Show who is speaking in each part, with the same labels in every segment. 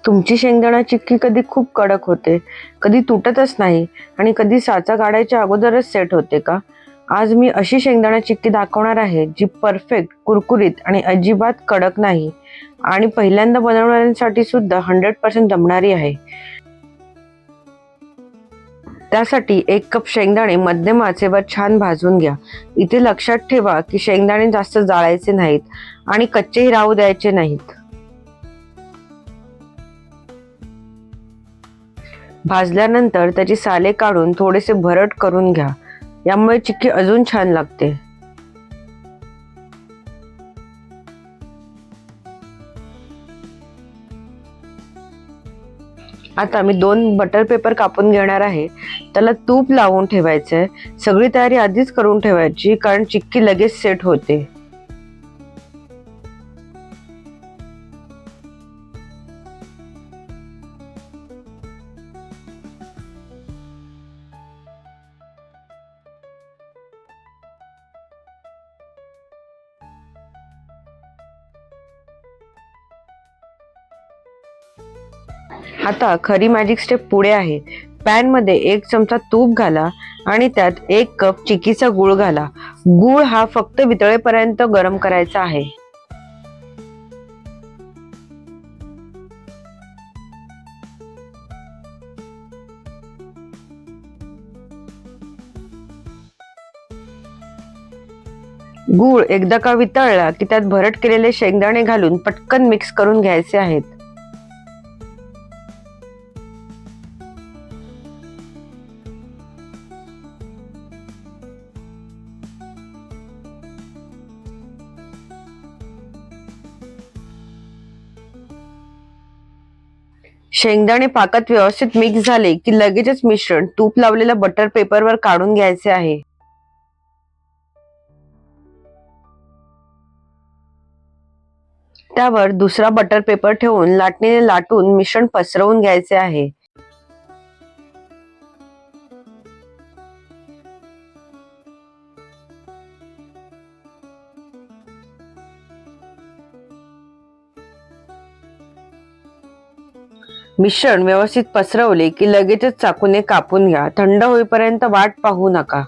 Speaker 1: तुमची शेंगदाणा चिक्की कधी खूप कडक होते, कधी तुटतच नाही आणि कधी साचा काढायच्या अगोदरच सेट होते का? आज मी अशी शेंगदाणा चिक्की दाखवणार आहे जी परफेक्ट, कुरकुरीत आणि अजिबात कडक नाही आणि पहिल्यांदा बनवणाऱ्यांसाठी सुद्धा 100% जमणारी आहे. त्यासाठी 1 कप शेंगदाणे मध्यम आचेवर छान भाजून घ्या. इथे लक्षात ठेवा की शेंगदाणे जास्त जाळायचे नाहीत आणि कच्चेही राहू द्यायचे नाहीत. भाजल्यानंतर त्याची साले काढून थोडेसे भरट करून घ्या. यामुळे चिक्की अजून छान लागते. आता मी 2 बटर पेपर कापून घेणार आहे. त्याला तूप लावून ठेवायचंय. सगळी तयारी आधीच करून ठेवायची कारण चिक्की लगेच सेट होते. आता खरी मॅजिक स्टेप पुढे आहे. पॅन मध्ये 1 चमचा तूप घाला आणि त्यात 1 कप चिक्कीचा गूळ घाला. गूळ हा फक्त वितळेपर्यंत गरम करायचा आहे. गूळ एकदा का वितळला की त्यात भरट केलेले शेंगदाणे घालून पटकन मिक्स करून घ्यायचे आहेत. शेंगदाणे पाकात व्यवस्थित मिक्स झाले की लगेचच मिश्रण तूप लावलेल्या बटर पेपरवर काढून घ्यायचे आहे. त्यावर दुसरा बटर पेपर ठेवून लाटणीने लाटून मिश्रण पसरवून घ्यायचे आहे. मिश्रण व्यवस्थित पसरवले की लगेचच चाकूने कापून घ्या. थंड होईपर्यंत वाट पाहू नका.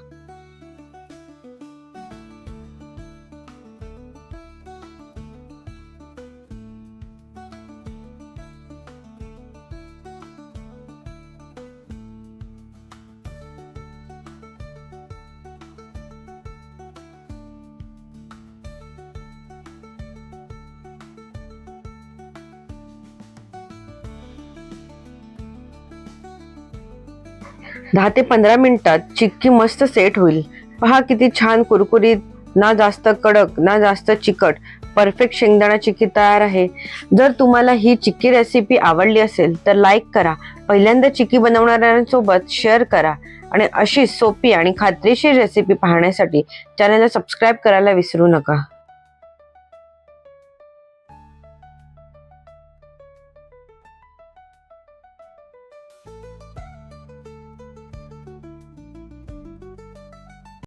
Speaker 1: दहा ते 15 मिनिटात चिक्की मस्त सेट होईल. पहा किती छान कुरकुरीत, ना जास्त कडक ना जास्त चिकट, परफेक्ट शेंगदाणा चिक्की तयार आहे. जर तुम्हाला ही चिक्की रेसिपी आवडली असेल तर लाईक करा. पहिल्यांदा चिक्की बनवणाऱ्यांसोबत शेअर करा आणि अशी सोपी आणि खात्रीशीर रेसिपी पाहण्यासाठी चॅनलला सबस्क्राईब करायला विसरू नका.